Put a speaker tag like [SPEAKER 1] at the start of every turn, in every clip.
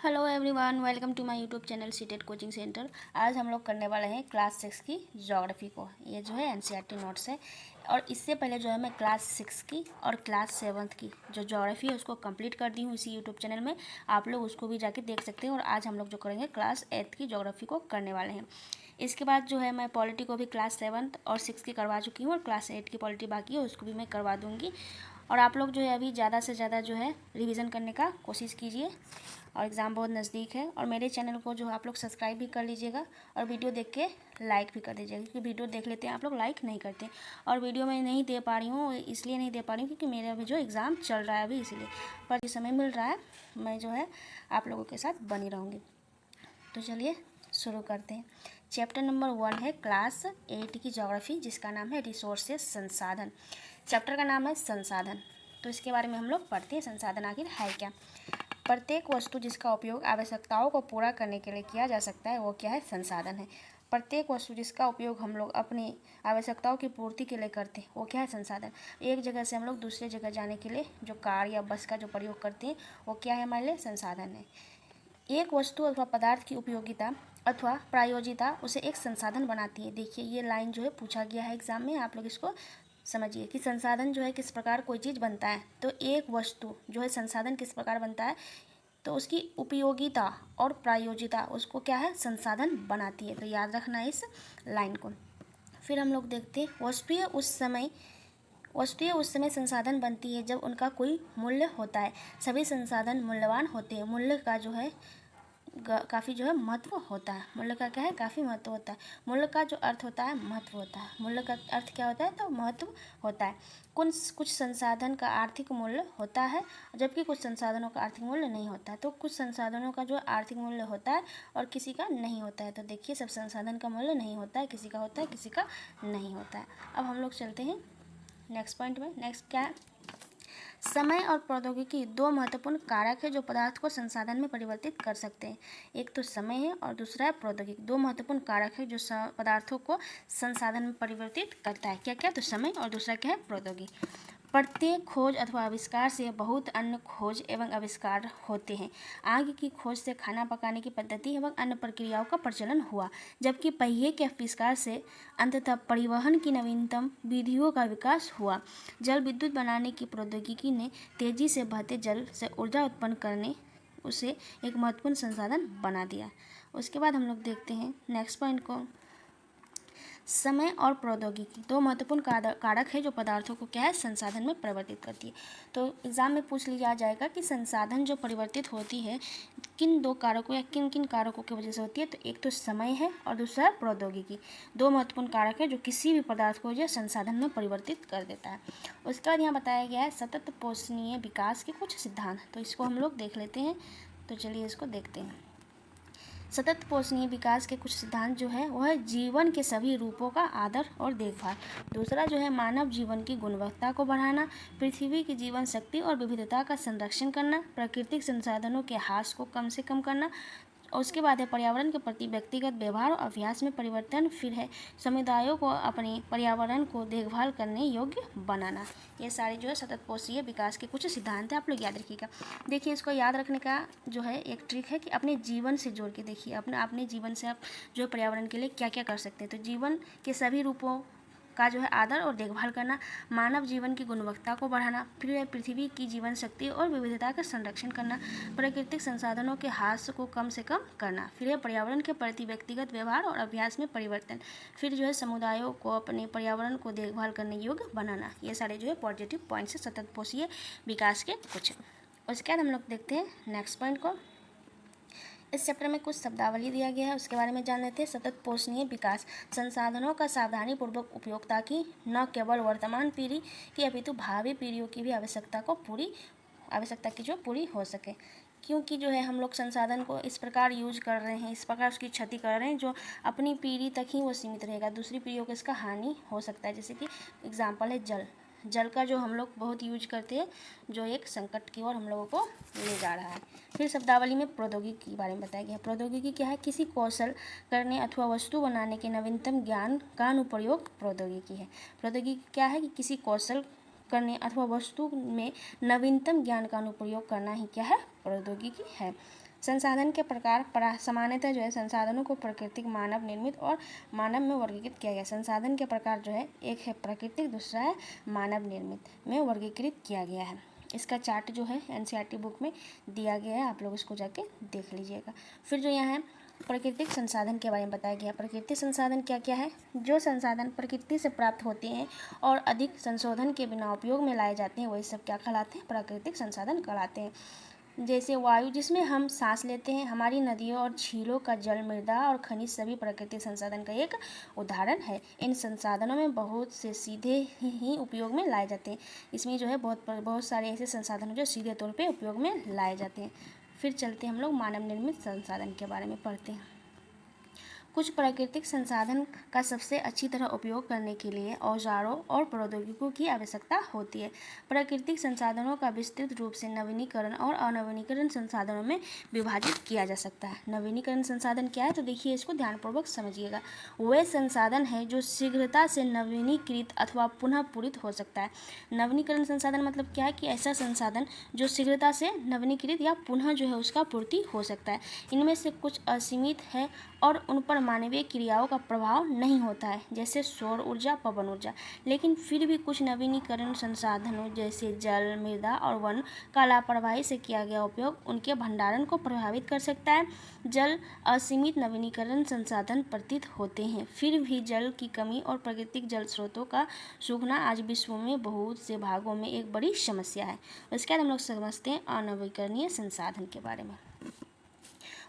[SPEAKER 1] Hello everyone, welcome to my YouTube channel CTET coaching centre. आज हम लोग करने वाले हैं क्लास 6 की ज्योग्राफी को। ये जो है एनसीईआरटी नोट्स है और इससे पहले जो है मैं क्लास 6 की और क्लास 7 की जो ज्योग्राफी है उसको कंप्लीट कर दी हूँ इसी यूट्यूब चैनल में। आप लोग उसको भी जाके देख सकते हैं। और आज हम लोग जो करेंगे क्लास 8 की ज्योग्राफी को करने वाले हैं। इसके बाद जो है मैं पॉलिटी को भी क्लास 7 और 6 की करवा चुकी हूँ और क्लास 8 की पॉलिटी बाकी है, उसको भी मैं करवा दूँगी। और आप लोग जो है अभी ज़्यादा से ज़्यादा जो है रिवीजन करने का कोशिश कीजिए और एग्ज़ाम बहुत नज़दीक है। और मेरे चैनल को जो है आप लोग सब्सक्राइब भी कर लीजिएगा और वीडियो देख के लाइक भी कर दीजिएगा, क्योंकि वीडियो देख लेते हैं आप लोग, लाइक नहीं करते। और वीडियो मैं नहीं दे पा रही हूँ, इसलिए नहीं दे पा रही हूँ क्योंकि मेरा अभी जो एग्ज़ाम चल रहा है अभी, इसलिए पर जो समय मिल रहा है मैं जो है आप लोगों के साथ बनी रहूँगी। तो चलिए शुरू करते हैं। चैप्टर नंबर 1 है क्लास 8 की ज्योग्राफी, जिसका नाम है रिसोर्सेज, संसाधन। चैप्टर का नाम है संसाधन। तो इसके बारे में हम लोग पढ़ते हैं, संसाधन आखिर है क्या। प्रत्येक वस्तु जिसका उपयोग आवश्यकताओं को पूरा करने के लिए किया जा सकता है वो क्या है, संसाधन है। प्रत्येक वस्तु जिसका उपयोग हम लोग अपनी आवश्यकताओं की पूर्ति के लिए करते हैं वो क्या है, संसाधन। एक जगह से हम लोग दूसरे जगह जाने के लिए जो कार या बस का जो प्रयोग करते हैं वो क्या है, हमारे लिए संसाधन है। एक वस्तु अथवा पदार्थ की उपयोगिता अथवा प्रायोजिता उसे एक संसाधन बनाती है। देखिए ये लाइन जो है पूछा गया है एग्जाम में, आप लोग इसको समझिए कि संसाधन जो है किस प्रकार कोई चीज़ बनता है। तो एक वस्तु जो है संसाधन किस प्रकार बनता है, तो उसकी उपयोगिता और प्रायोजिता उसको क्या है, संसाधन बनाती है। तो याद रखना है इस लाइन को। फिर हम लोग देखते हैं वस्तुएं उस समय संसाधन बनती है जब उनका कोई मूल्य होता है। सभी संसाधन मूल्यवान होते हैं। मूल्य का जो है काफ़ी जो है महत्व होता है। मूल्य का क्या है, काफ़ी महत्व होता है। मूल्य का जो अर्थ होता है महत्व होता है। मूल्य का अर्थ क्या होता है, तो महत्व होता है। कुछ संसाधन का आर्थिक मूल्य होता है जबकि कुछ संसाधनों का आर्थिक मूल्य नहीं होता है। तो कुछ संसाधनों का जो आर्थिक मूल्य होता है और किसी का नहीं होता है। तो देखिए सब संसाधन का मूल्य नहीं होता है, किसी का होता है किसी का नहीं होता है। अब हम लोग चलते हैं नेक्स्ट पॉइंट में। नेक्स्ट क्या है, समय और प्रौद्योगिकी दो महत्वपूर्ण कारक है जो पदार्थ को संसाधन में परिवर्तित कर सकते हैं। एक तो समय है और दूसरा है प्रौद्योगिकी। दो महत्वपूर्ण कारक है जो पदार्थों को संसाधन में परिवर्तित करता है। क्या क्या, तो समय और दूसरा क्या है, प्रौद्योगिकी। प्रत्येक खोज अथवा आविष्कार से बहुत अन्य खोज एवं आविष्कार होते हैं। आग की खोज से खाना पकाने की पद्धति एवं अन्य प्रक्रियाओं का प्रचलन हुआ, जबकि पहिए के आविष्कार से अंततः परिवहन की नवीनतम विधियों का विकास हुआ। जल विद्युत बनाने की प्रौद्योगिकी ने तेजी से बहते जल से ऊर्जा उत्पन्न करने उसे एक महत्वपूर्ण संसाधन बना दिया। उसके बाद हम लोग देखते हैं नेक्स्ट पॉइंट को। समय और प्रौद्योगिकी दो महत्वपूर्ण कारक है जो पदार्थों को क्या है, संसाधन में परिवर्तित करती है। तो एग्जाम में पूछ लिया जाएगा कि संसाधन जो परिवर्तित होती है किन दो कारकों या किन किन कारकों की वजह से होती है। तो एक तो समय है और दूसरा प्रौद्योगिकी। दो महत्वपूर्ण कारक है जो किसी भी पदार्थ को जो संसाधन में परिवर्तित कर देता है। उसके बाद यहाँ बताया गया है सतत पोषणीय विकास के कुछ सिद्धांत। तो इसको हम लोग देख लेते हैं। तो चलिए इसको देखते हैं। सतत पोषणीय विकास के कुछ सिद्धांत जो है वह है जीवन के सभी रूपों का आदर और देखभाल। दूसरा जो है मानव जीवन की गुणवत्ता को बढ़ाना, पृथ्वी की जीवन शक्ति और विविधता का संरक्षण करना, प्राकृतिक संसाधनों के ह्रास को कम से कम करना। और उसके बाद है पर्यावरण के प्रति व्यक्तिगत व्यवहार और अभ्यास में परिवर्तन। फिर है समुदायों को अपने पर्यावरण को देखभाल करने योग्य बनाना। ये सारे जो है सतत पोषीय विकास के कुछ सिद्धांत हैं, आप लोग याद रखिएगा। देखिए इसको याद रखने का जो है एक ट्रिक है कि अपने जीवन से जोड़ के देखिए, अपने जीवन से आप जो पर्यावरण के लिए क्या क्या कर सकते हैं। तो जीवन के सभी रूपों का जो है आदर और देखभाल करना, मानव जीवन की गुणवत्ता को बढ़ाना, फिर पृथ्वी की जीवन शक्ति और विविधता का संरक्षण करना, प्राकृतिक संसाधनों के ह्रास को कम से कम करना, फिर है पर्यावरण के प्रति व्यक्तिगत व्यवहार और अभ्यास में परिवर्तन, फिर जो है समुदायों को अपने पर्यावरण को देखभाल करने योग्य बनाना। ये सारे जो है पॉजिटिव पॉइंट्स है सतत पोषीय विकास के कुछ। उसके बाद हम लोग देखते हैं नेक्स्ट पॉइंट को। इस चैप्टर में कुछ शब्दावली दिया गया है, उसके बारे में जान लेते हैं। सतत पोषणीय विकास संसाधनों का सावधानीपूर्वक उपयोग ताकि न केवल वर्तमान पीढ़ी की अपितु भावी पीढ़ियों की भी आवश्यकता की जो पूरी हो सके। क्योंकि जो है हम लोग संसाधन को इस प्रकार यूज कर रहे हैं, इस प्रकार उसकी क्षति कर रहे हैं जो अपनी पीढ़ी तक ही वो सीमित रहेगा, दूसरी पीढ़ियों को इसका हानि हो सकता है। जैसे कि एग्जाम्पल है जल का जो हम लोग बहुत यूज करते हैं, जो एक संकट की ओर हम लोगों को ले जा रहा है। फिर शब्दावली में प्रौद्योगिकी के बारे में बताया गया है। प्रौद्योगिकी क्या है, किसी कौशल करने अथवा वस्तु बनाने के नवीनतम ज्ञान का अनुप्रयोग प्रौद्योगिकी है। प्रौद्योगिकी क्या है कि किसी कौशल करने अथवा वस्तु में नवीनतम ज्ञान का अनुप्रयोग करना ही क्या है, प्रौद्योगिकी है। संसाधन के प्रकार सामान्यतः जो है संसाधनों को प्राकृतिक, मानव निर्मित और मानव में वर्गीकृत किया गया। संसाधन के प्रकार जो है, एक है प्राकृतिक, दूसरा है मानव निर्मित में वर्गीकृत किया गया है। इसका चार्ट जो है एनसीईआरटी बुक में दिया गया है, आप लोग इसको जाके देख लीजिएगा। फिर जो यहाँ है प्राकृतिक संसाधन के बारे में बताया गया। प्राकृतिक संसाधन क्या क्या है? जो संसाधन प्रकृति से प्राप्त होते हैं और अधिक संशोधन के बिना उपयोग में लाए जाते हैं, वही सब क्या कहलाते हैं? प्राकृतिक संसाधन कहलाते हैं। जैसे वायु जिसमें हम सांस लेते हैं, हमारी नदियों और झीलों का जल, मृदा और खनिज सभी प्राकृतिक संसाधन का एक उदाहरण है। इन संसाधनों में बहुत से सीधे ही उपयोग में लाए जाते हैं। इसमें जो है बहुत सारे ऐसे संसाधन हैं जो सीधे तौर पे उपयोग में लाए जाते हैं। फिर चलते हम लोग मानव निर्मित संसाधन के बारे में पढ़ते हैं। कुछ प्राकृतिक संसाधन का सबसे अच्छी तरह उपयोग करने के लिए औजारों और प्रौद्योगिकियों की आवश्यकता होती है। प्राकृतिक संसाधनों का विस्तृत रूप से नवीनीकरण और अनवीनीकरण संसाधनों में विभाजित किया जा सकता है। नवीनीकरण संसाधन क्या है? तो देखिए, इसको ध्यानपूर्वक समझिएगा। वे संसाधन है जो शीघ्रता से नवीनीकृत अथवा पुनः पूरित हो सकता है। नवीनीकरण संसाधन मतलब क्या है? कि ऐसा संसाधन जो शीघ्रता से नवीनीकृत या पुनः जो है उसका पूर्ति हो सकता है। इनमें से कुछ असीमित है और उन पर मानवीय क्रियाओं का प्रभाव नहीं होता है, जैसे सौर ऊर्जा, पवन ऊर्जा। लेकिन फिर भी कुछ नवीनीकरण संसाधनों जैसे जल, मृदा और वन का लापरवाही से किया गया उपयोग उनके भंडारण को प्रभावित कर सकता है। जल असीमित नवीनीकरण संसाधन प्रतीत होते हैं, फिर भी जल की कमी और प्राकृतिक जल स्रोतों का सूखना आज विश्व में बहुत से भागों में एक बड़ी समस्या है। उसके बाद हम लोग समझते हैं अनवीकरणीय संसाधन के बारे में।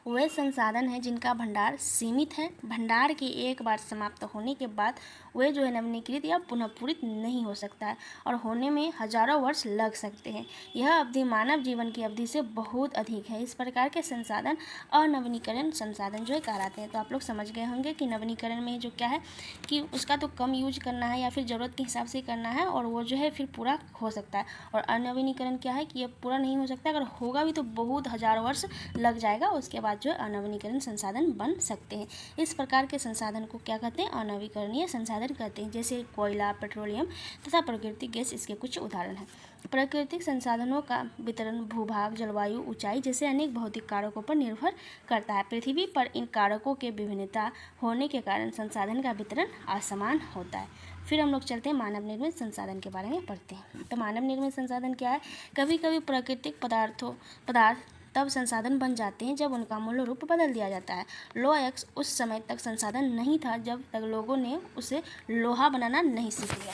[SPEAKER 1] वे संसाधन हैं जिनका भंडार सीमित है। भंडार के एक बार समाप्त होने के बाद वे जो है नवीनीकृत या पुनः पूरित नहीं हो सकता है और होने में हजारों वर्ष लग सकते हैं। यह अवधि मानव जीवन की अवधि से बहुत अधिक है। इस प्रकार के संसाधन अनवीनीकरण संसाधन जो है कहलाते हैं। तो आप लोग समझ गए होंगे कि नवीनीकरण में जो क्या है कि उसका तो कम यूज करना है या फिर ज़रूरत के हिसाब से करना है और वो जो है फिर पूरा हो सकता है। और अनवीनीकरण क्या है कि ये पूरा नहीं हो सकता, अगर होगा भी तो बहुत हजारों वर्ष लग जाएगा, उसके बाद जो अनवीनीकरण संसाधन बन सकते हैं। इस प्रकार के संसाधन को क्या कहते हैं? अनवीकरणीय संसाधन कहते हैं। जैसे कोयला, पेट्रोलियम तथा प्राकृतिक गैस इसके कुछ उदाहरण हैं। प्राकृतिक संसाधनों का वितरण भूभाग, जलवायु, ऊंचाई जैसे अनेक भौतिक कारकों पर निर्भर करता है। पृथ्वी पर इन कारकों के विभिन्नता होने के कारण संसाधन का वितरण असमान होता है। फिर हम लोग चलते हैं मानव निर्मित संसाधन के बारे में पढ़ते हैं। तो मानव निर्मित संसाधन क्या है? कभी कभी प्राकृतिक पदार्थ तब संसाधन बन जाते हैं जब उनका मूल रूप बदल दिया जाता है। लोहा एक्स उस समय तक संसाधन नहीं था जब तक लोगों ने उसे लोहा बनाना नहीं सीख लिया।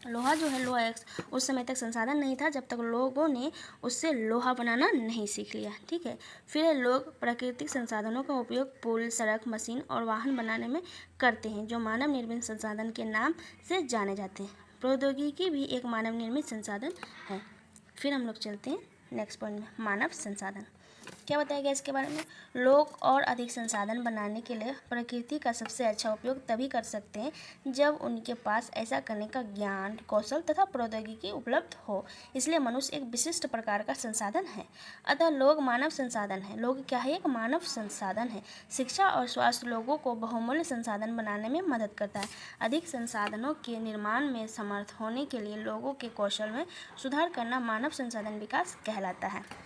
[SPEAKER 1] लोहा जो है, लोहा एक्स उस समय तक संसाधन नहीं था जब तक लोगों ने उससे लोहा बनाना नहीं सीख लिया। ठीक है। फिर लोग प्राकृतिक संसाधनों का उपयोग पुल, सड़क, मशीन और वाहन बनाने में करते हैं, जो मानव निर्मित संसाधन के नाम से जाने जाते हैं। प्रौद्योगिकी भी एक मानव निर्मित संसाधन है। फिर हम लोग चलते हैं नेक्स्ट पॉइंट में, मानव संसाधन। क्या बताया गया इसके बारे में? लोग और अधिक संसाधन बनाने के लिए प्रकृति का सबसे अच्छा उपयोग तभी कर सकते हैं जब उनके पास ऐसा करने का ज्ञान, कौशल तथा प्रौद्योगिकी उपलब्ध हो। इसलिए मनुष्य एक विशिष्ट प्रकार का संसाधन है। अतः लोग मानव संसाधन है। लोग क्या है? एक मानव संसाधन है। शिक्षा और स्वास्थ्य लोगों को बहुमूल्य संसाधन बनाने में मदद करता है। अधिक संसाधनों के निर्माण में समर्थ होने के लिए लोगों के कौशल में सुधार करना मानव संसाधन विकास कहलाता है।